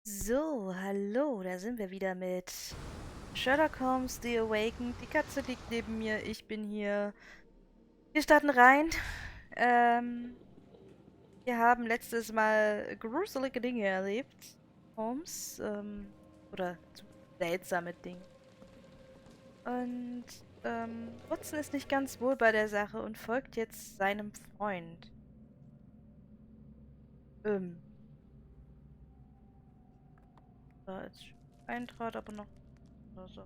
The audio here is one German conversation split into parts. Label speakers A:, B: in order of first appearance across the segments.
A: So, hallo, da sind wir wieder mit Sherlock Holmes, The Awakened. Die Katze liegt neben mir, ich bin hier. Wir starten rein. Ähm, Wir haben letztes Mal gruselige Dinge erlebt. Holmes, oder seltsame Dinge. Und, Watson ist nicht ganz wohl bei der Sache und folgt jetzt seinem Freund. Ähm, Da ist Eintrat, aber noch. Also.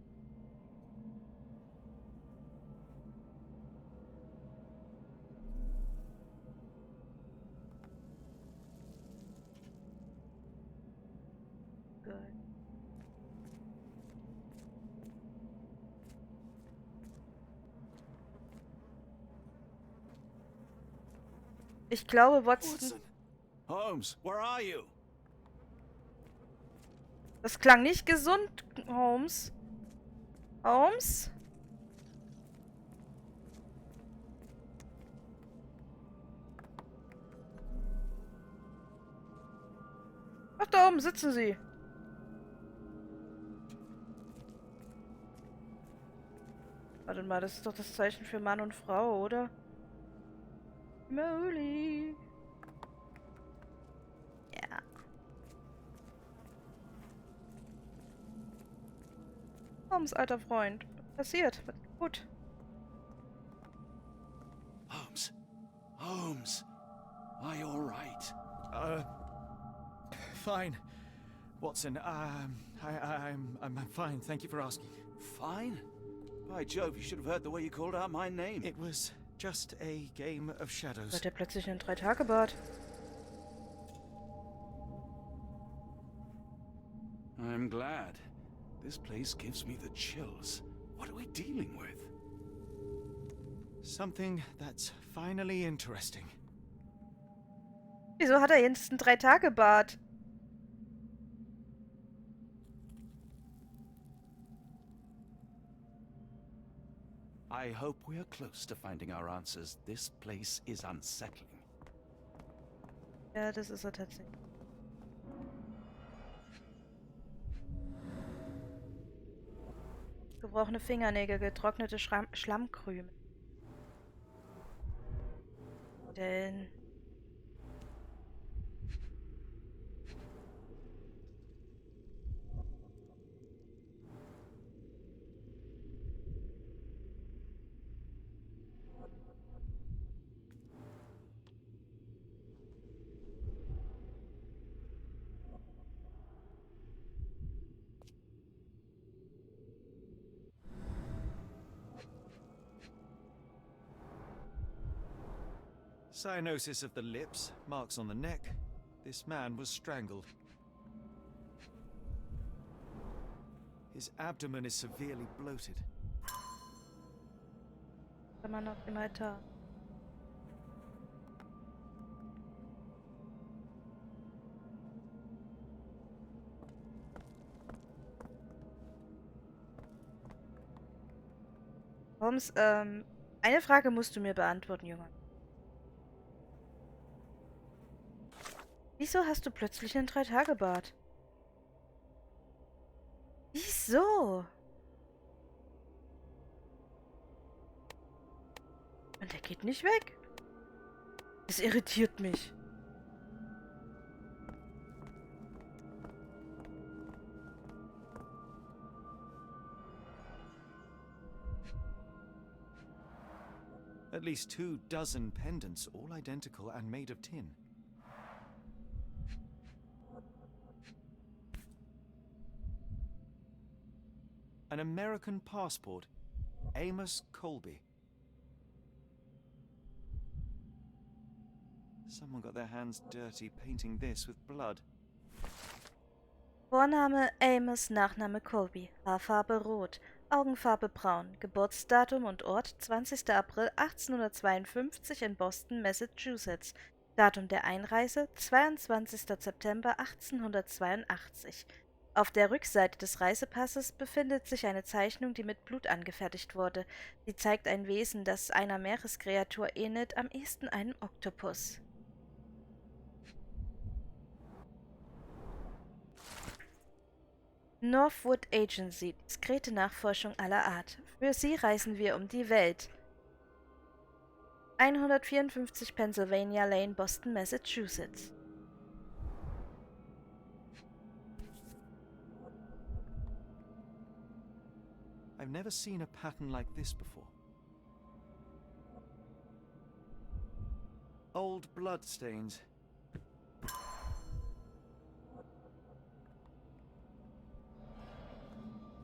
A: Gut. Ich glaube, Watson.
B: Watson! Holmes, where are you?
A: Das klang nicht gesund, Holmes. Holmes? Ach, da oben sitzen sie. Warte mal, das ist doch das Zeichen für Mann und Frau, oder? Molly. Ja. Holmes, alter Freund. Was passiert? Was ist gut?
B: Holmes. Holmes. Are you all right?
C: Fine. Watson, I'm fine. Thank you for asking.
B: Fine? By Jove, you should have heard the way you called out my name.
C: It was just a game of shadows.
A: Hat der plötzlich einen 3-Tage-Bart?
B: I'm glad. This place gives me the chills. What are we dealing with?
C: Something that's finally interesting.
A: Wieso hat er jetzt einen 3-Tage-Bart?
B: I hope we are close to finding our answers. This place is unsettling.
A: Ja, das ist er tatsächlich. Gebrochene Fingernägel, getrocknete Schlammkrümel. Denn.
C: Cyanosis of the lips, marks on the neck. This man was strangled. His abdomen is severely bloated.
A: Kann man noch im Altar. Holmes, eine Frage musst du mir beantworten, Junge. Wieso hast du plötzlich einen 3-Tage-Bart? Wieso? Und der geht nicht weg. Das irritiert mich.
C: At least 24 pendants, all identical and made of tin. An American passport. Amos Colby. Someone got their hands dirty painting this with blood.
A: Vorname Amos, Nachname Colby, Haarfarbe rot, Augenfarbe braun, Geburtsdatum und Ort 20. April 1852 in Boston, Massachusetts, Datum der Einreise 22. September 1882. Auf der Rückseite des Reisepasses befindet sich eine Zeichnung, die mit Blut angefertigt wurde. Sie zeigt ein Wesen, das einer Meereskreatur ähnelt, am ehesten einem Oktopus. Northwood Agency. Diskrete Nachforschung aller Art. Für Sie reisen wir um die Welt. 154 Pennsylvania Lane, Boston, Massachusetts.
C: I've never seen a pattern like this before. Old blood stains.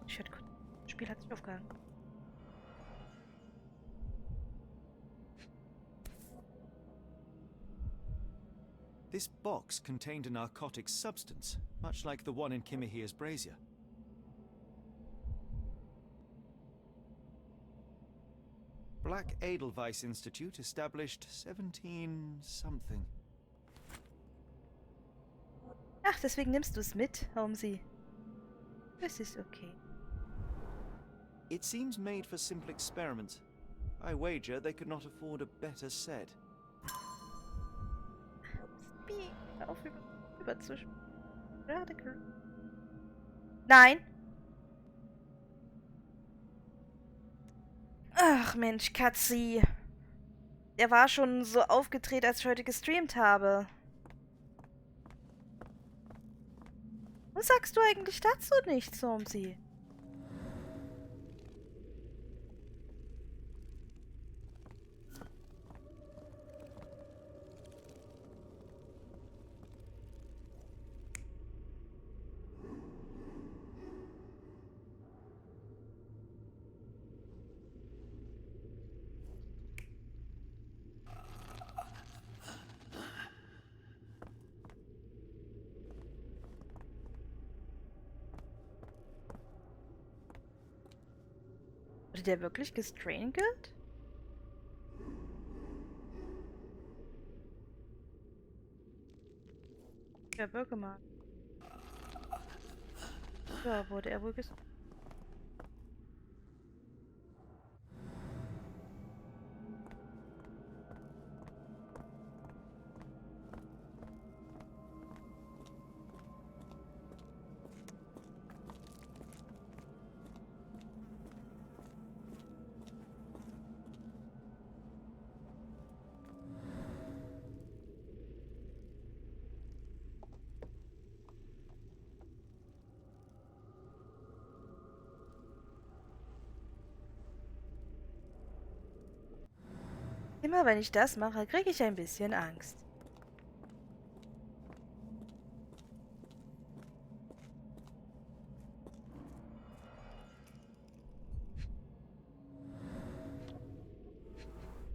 A: Shit, das Spiel hat sich aufgehangen.
C: This box contained a narcotic substance, much like the one in Kimihia's brazier. Black Edelweiss Institute established 17-something.
A: Ach, deswegen nimmst du es mit, Holmesy. Es ist okay.
C: It seems made for simple experiments. I wager they could not afford a better set.
A: Speak. Hör auf, überzusprechen. Nein! Ach Mensch, Katzi. Der war schon so aufgedreht, als ich heute gestreamt habe. Was sagst du eigentlich dazu nicht, Holmesy? Wurde der wirklich gestrangelt? Der Bürgermeister. Ja, wurde er wohl gestrangelt. Immer wenn ich das mache, kriege ich ein bisschen Angst.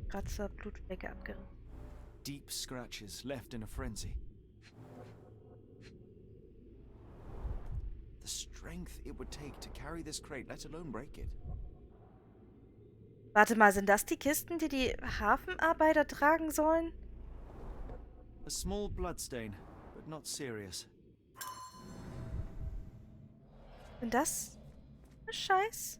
A: Kratzer, Blutflecke abgerissen.
C: Deep scratches left in a frenzy. The strength it would take to carry this crate, let alone break it.
A: Warte mal, sind das die Kisten, die die Hafenarbeiter tragen sollen?
C: A small bloodstain, but not serious.
A: Sind das Scheiß?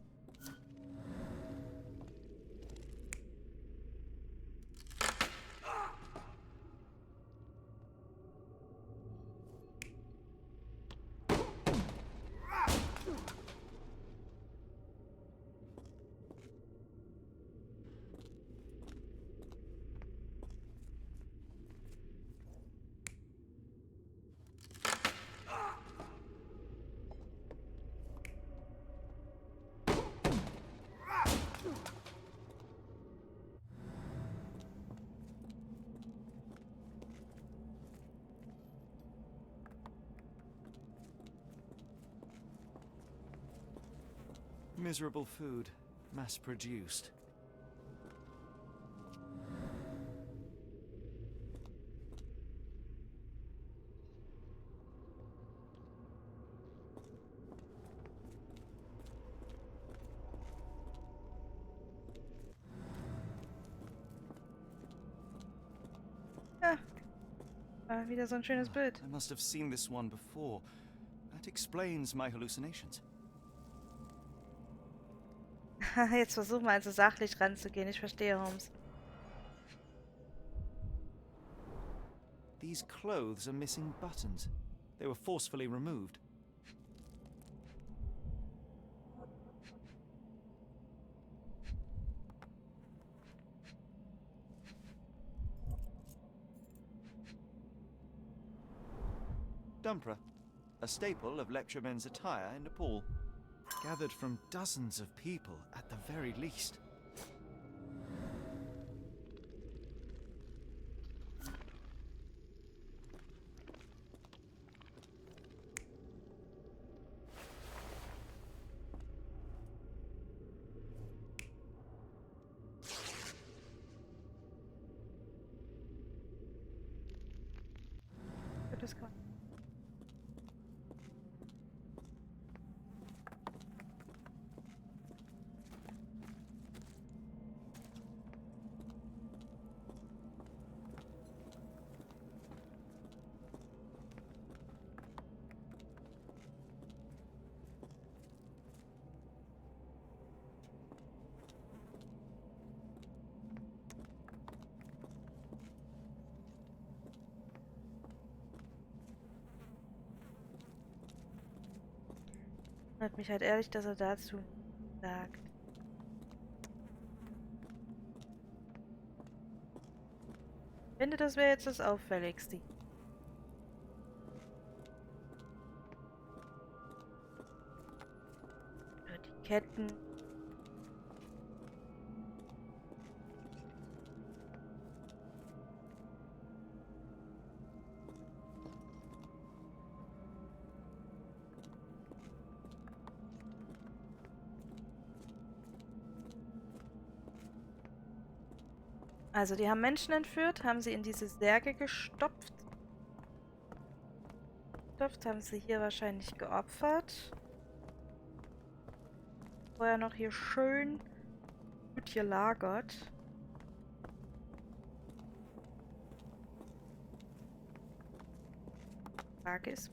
C: Miserable food, mass-produced.
A: Ja. Wieder so ein schönes Bild.
C: I must have seen this one before. That explains my hallucinations.
A: Jetzt versuch mal also sachlich ranzugehen. Ich verstehe, Holmes.
C: These clothes are missing buttons. They were forcefully removed. Dumpra, a staple of lecturemen's attire in Nepal, gathered from dozens of people at the very least.
A: Das kann. Wundert mich halt ehrlich, dass er dazu sagt. Ich finde, das wäre jetzt das Auffälligste. Die Ketten. Also, die haben Menschen entführt, haben sie in diese Särge gestopft. Haben sie hier wahrscheinlich geopfert. Vorher noch hier schön gut gelagert. Frage ist,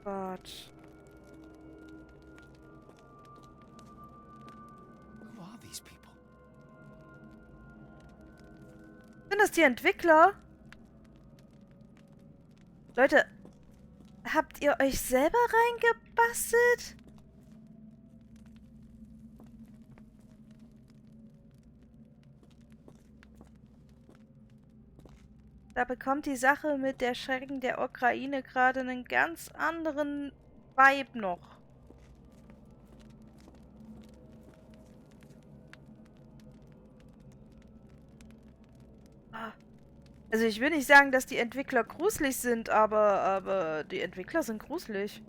A: Gott.
C: Who are these people?
A: Sind das die Entwickler? Leute, habt ihr euch selber reingebastelt? Da bekommt die Sache mit der Schrecken der Ukraine gerade einen ganz anderen Vibe noch. Also ich will nicht sagen, dass die Entwickler gruselig sind, aber die Entwickler sind gruselig.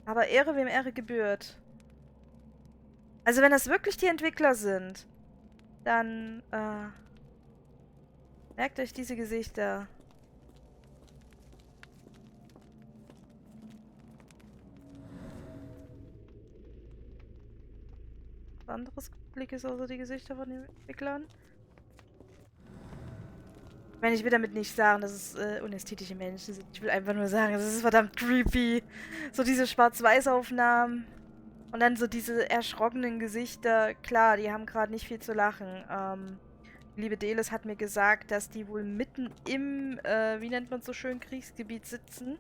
A: Aber Ehre wem Ehre gebührt. Also wenn das wirklich die Entwickler sind, dann merkt euch diese Gesichter. Was anderes Gruseliges außer die Gesichter von den Entwicklern. Ich meine, ich will damit nicht sagen, dass es unästhetische Menschen sind. Ich will einfach nur sagen, es ist verdammt creepy. So diese Schwarz-Weiß-Aufnahmen. Und dann so diese erschrockenen Gesichter. Klar, die haben gerade nicht viel zu lachen. Die liebe Delis hat mir gesagt, dass die wohl mitten im, wie nennt man so schön, Kriegsgebiet sitzen.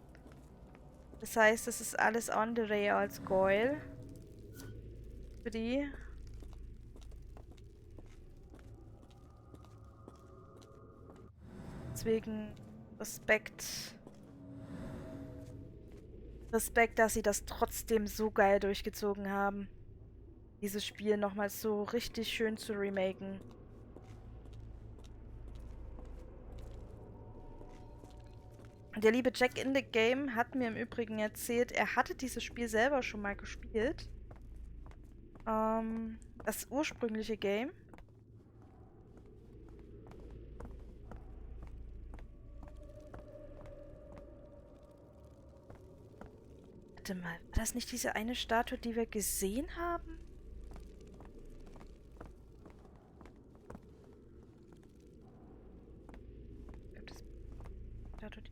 A: Das heißt, das ist alles andere als Goyle. Für die. Deswegen Respekt. Respekt, dass sie das trotzdem so geil durchgezogen haben. Dieses Spiel nochmal so richtig schön zu remaken. Der liebe Jack in the Game hat mir im Übrigen erzählt, er hatte dieses Spiel selber schon mal gespielt. Das ursprüngliche Game. Warte mal, war das nicht diese eine Statue, die wir gesehen haben? Gibt es Statue, die...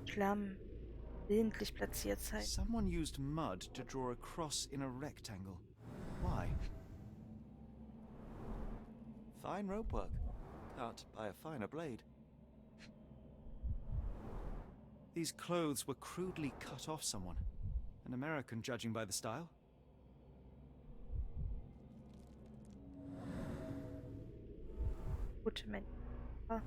A: Schlamm. willentlich platziert seid.
C: Someone used mud to draw a cross in a rectangle. Why? Fine rope work, cut by a finer blade. These clothes were crudely cut off someone. An American, judging by the style.
A: Gute Mensch. Ah.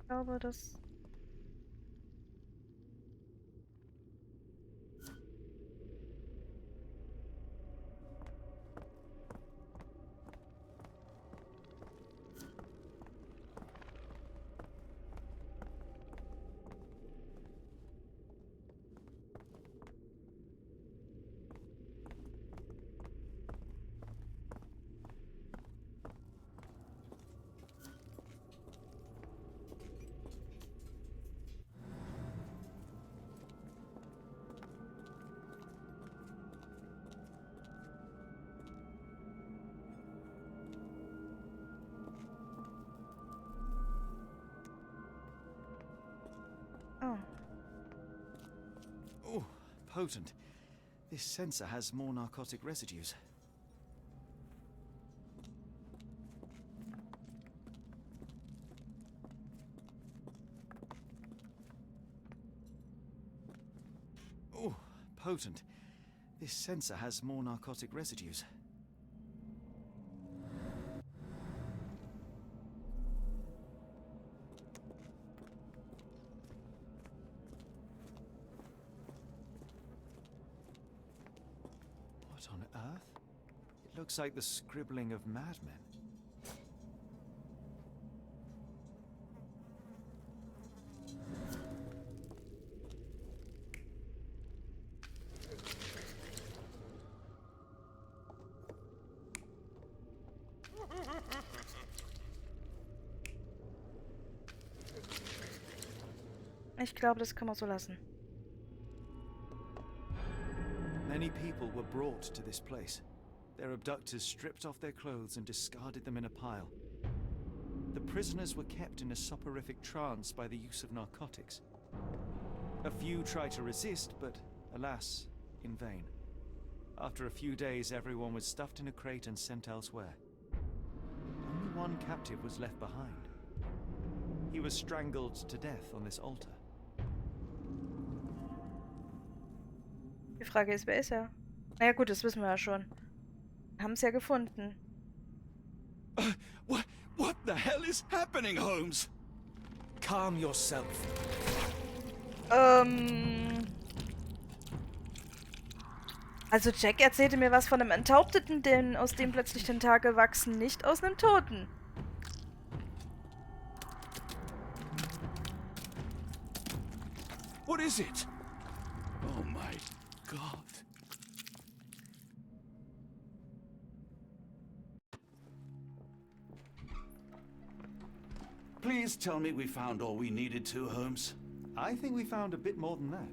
A: Ich glaube, das... Oh.
C: Oh, potent. This sensor has more narcotic residues. Oh, potent. This sensor has more narcotic residues. What on earth? It looks like the scribbling of madmen.
A: Ich glaube, das können wir so lassen.
C: Many people were brought to this place. Their abductors stripped off their clothes and discarded them in a pile. The prisoners were kept in a soporific trance by the use of narcotics. A few tried to resist, but alas, in vain. After a few days, everyone was stuffed in a crate and sent elsewhere. Only one captive was left behind. He was strangled to death on this altar.
A: Die Frage ist, wer ist er? Naja gut, das wissen wir ja schon. Wir haben es ja gefunden.
B: What the hell is happening, Holmes?
C: Calm yourself.
A: Also Jack erzählte mir was von einem Enthaupteten, denn aus dem plötzlich Tentakel wachsen, nicht aus einem Toten.
B: What is it? Oh my God. Please tell me we found all we needed to, Holmes.
C: I think we found a bit more than that.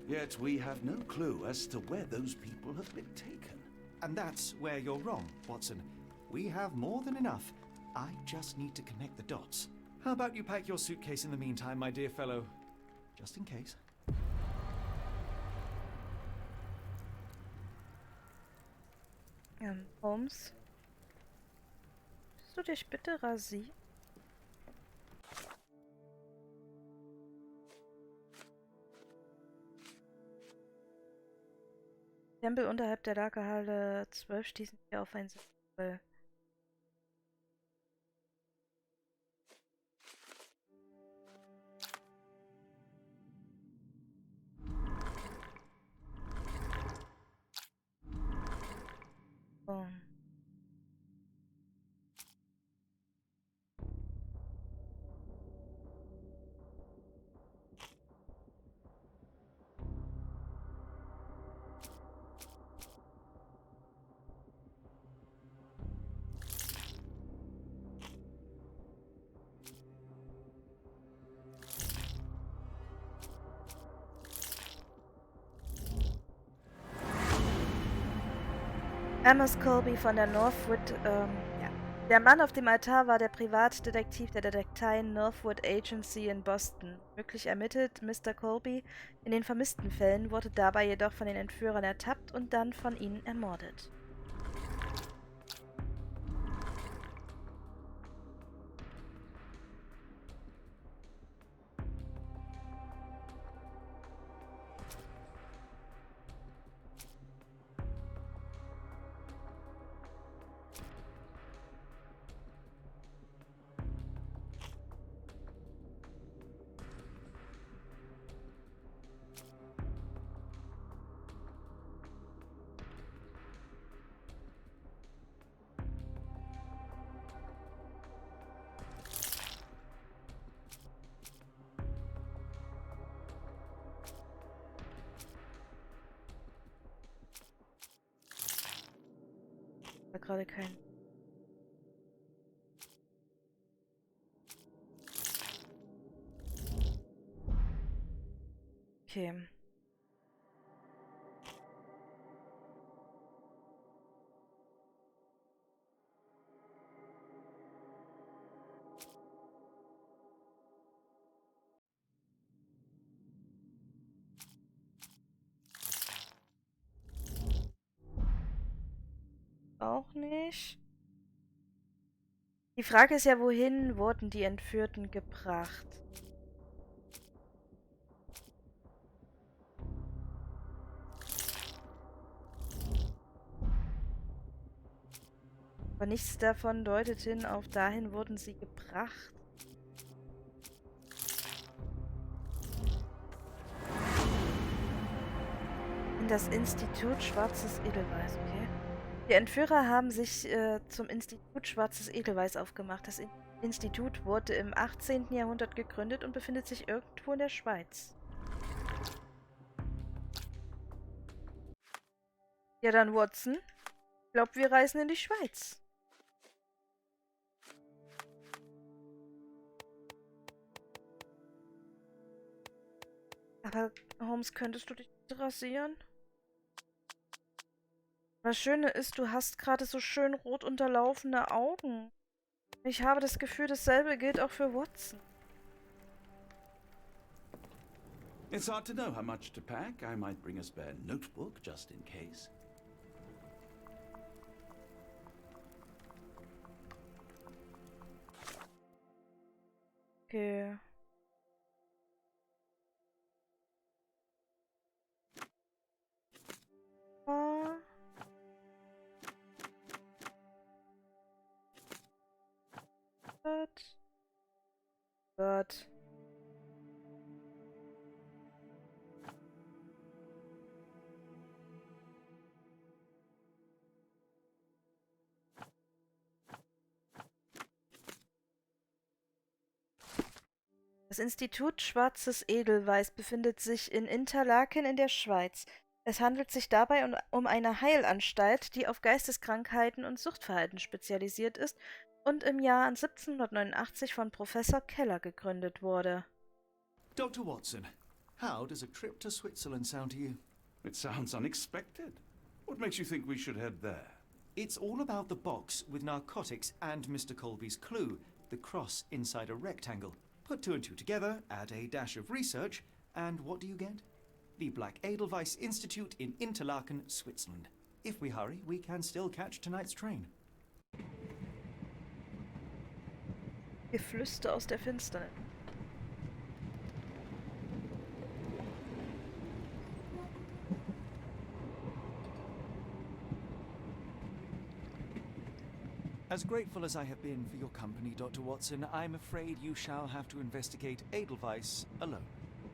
B: Yet we have no clue as to where those people have been taken.
C: And that's where you're wrong, Watson. We have more than enough. I just need to connect the dots. How about you pack your suitcase in the meantime, my dear fellow? Just in case.
A: Holmes? Willst du dich bitte rasieren? Tempel unterhalb der Lagerhalle 12 stießen wir auf ein Symbol. Oh. Amos Colby von der Northwood, ja. Der Mann auf dem Altar war der Privatdetektiv der Detektei Northwood Agency in Boston. Möglich ermittelt Mr. Colby in den vermissten Fällen, wurde dabei jedoch von den Entführern ertappt und dann von ihnen ermordet. War gerade kein. Okay. Auch nicht. Die Frage ist ja, wohin wurden die Entführten gebracht? Aber nichts davon deutet hin auf dahin wurden sie gebracht. In das Institut Schwarzes Edelweiß, okay. Die Entführer haben sich zum Institut Schwarzes Edelweiß aufgemacht. Das Institut wurde im 18. Jahrhundert gegründet und befindet sich irgendwo in der Schweiz. Ja dann, Watson. Ich glaube, wir reisen in die Schweiz. Aber, Holmes, könntest du dich rasieren? Das Schöne ist, du hast gerade so schön rot unterlaufene Augen. Ich habe das Gefühl, dasselbe gilt auch für Watson.
B: It's hard to know how much to pack. I might bring a spare notebook just in case.
A: Okay. Ah. Gott. Das Institut Schwarzes Edelweiß befindet sich in Interlaken in der Schweiz. Es handelt sich dabei um eine Heilanstalt, die auf Geisteskrankheiten und Suchtverhalten spezialisiert ist und im Jahr 1789 von Professor Keller gegründet wurde.
C: Dr. Watson, how does a trip to Switzerland sound to you?
B: It sounds unexpected. What makes you think we should head there?
C: It's all about the box with narcotics and Mr. Colby's clue, the cross inside a rectangle. Put two and two together, add a dash of research, and what do you get? The Black Edelweiss Institute in Interlaken, Switzerland. If we hurry, we can still catch tonight's train.
A: Geflüster aus der Finsternis.
C: As grateful as I have been for your company, Dr. Watson, I'm afraid you shall have to investigate Edelweiss alone.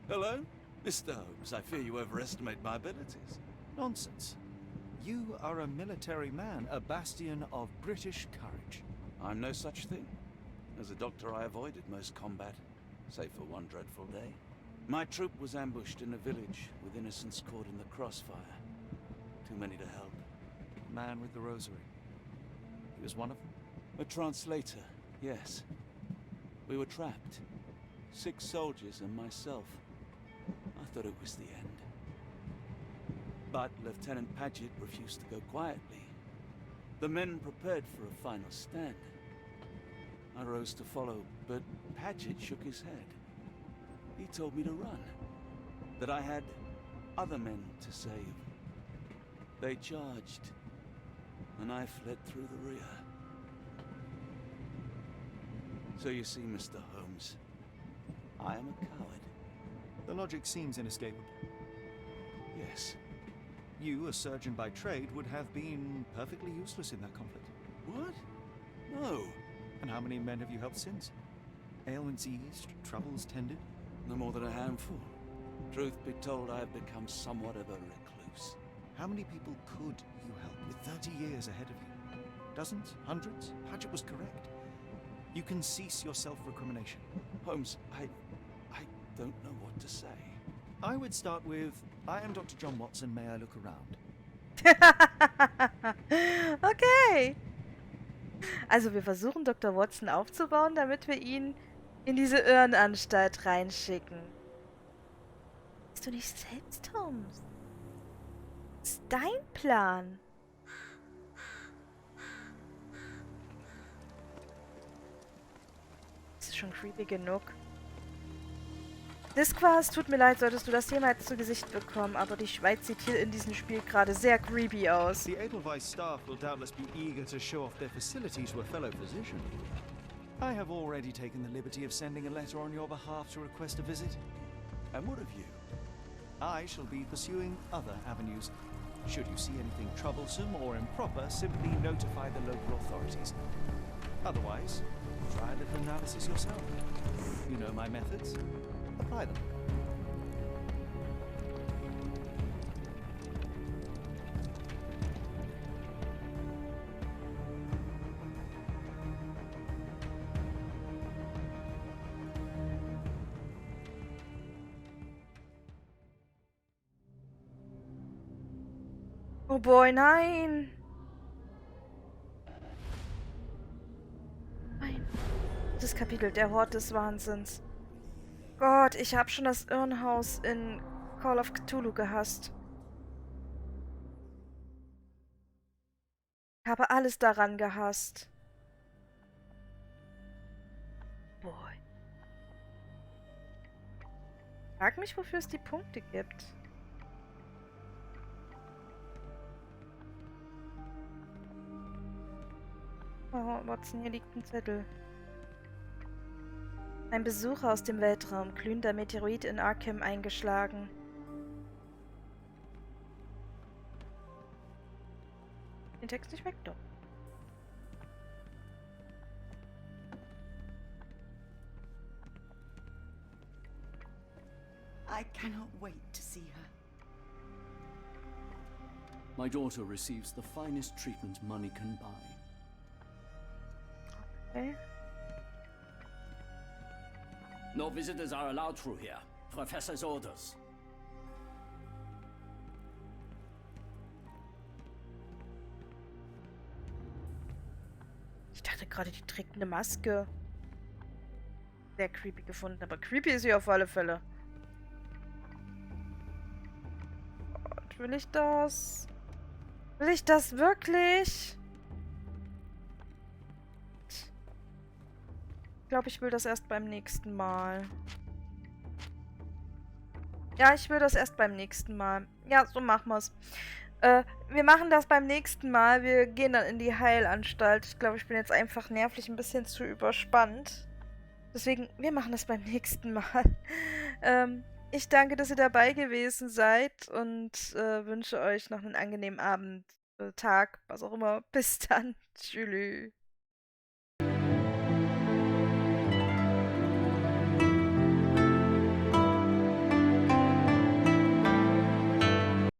B: Hello? Mr. Holmes, I fear you overestimate my abilities.
C: Nonsense. You are a military man, a bastion of British courage.
B: I'm no such thing. As a doctor, I avoided most combat, save for one dreadful day. My troop was ambushed in a village with innocents caught in the crossfire. Too many to help.
C: Man with the rosary. He was one of them?
B: A translator, yes. We were trapped. 6 soldiers and myself. I thought it was the end. But Lieutenant Paget refused to go quietly. The men prepared for a final stand. I rose to follow, but Paget shook his head. He told me to run, that I had other men to save. They charged, and I fled through the rear. So you see, Mr. Holmes, I am a coward.
C: The logic seems inescapable.
B: Yes.
C: You, a surgeon by trade, would have been perfectly useless in that conflict.
B: What? No.
C: And how many men have you helped since? Ailments eased, troubles tended?
B: No more than a handful. Truth be told, I have become somewhat of a recluse.
C: How many people could you help with 30 years ahead of you? Dozens? Hundreds? Paget was correct. You can cease your self-recrimination.
B: Holmes, I don't know what to say.
C: I would start with, I am Dr. John Watson, may I look around?
A: Okay. Also wir versuchen Dr. Watson aufzubauen, damit wir ihn in diese Irrenanstalt reinschicken. Bist du nicht selbst, Holmes? Das ist dein Plan. Das ist schon creepy genug. Disquas, tut mir leid, solltest du das jemals zu Gesicht bekommen, aber die Schweiz sieht hier in diesem Spiel gerade sehr creepy aus.
C: The Edelweiss staff will doubtless be eager to show off their facilities to a fellow physician. I have already taken the liberty of sending a letter on your behalf to request a visit.
B: And what of you?
C: I shall be pursuing other avenues. Should you see anything troublesome or improper, simply notify the local authorities. Otherwise, try a little analysis yourself. You know my methods. Apply them.
A: Oh boy, nein! Nein. Das Kapitel, der Hort des Wahnsinns. Gott, ich habe schon das Irrenhaus in Call of Cthulhu gehasst. Ich habe alles daran gehasst. Boy. Frag mich, wofür es die Punkte gibt. Oh, Watson, hier liegt ein Zettel. Ein Besucher aus dem Weltraum, glühender Meteorit in Arkham eingeschlagen. Den Text nicht weg, doch.
D: I cannot wait to see her.
E: My daughter receives the finest treatment money can buy.
A: Okay.
E: No visitors are allowed through here. Professor's orders.
A: Ich dachte gerade, die trägt eine Maske. Sehr creepy gefunden, aber creepy ist sie auf alle Fälle. Gott, will ich das? Will ich das wirklich? Ich glaube, ich will das erst beim nächsten Mal. Ja, ich will das erst beim nächsten Mal. Ja, so machen wir's. Wir machen das beim nächsten Mal. Wir gehen dann in die Heilanstalt. Ich glaube, ich bin jetzt einfach nervlich ein bisschen zu überspannt. Deswegen, wir machen das beim nächsten Mal. Ich danke, dass ihr dabei gewesen seid und wünsche euch noch einen angenehmen Abend, Tag, was auch immer. Bis dann. Tschüss.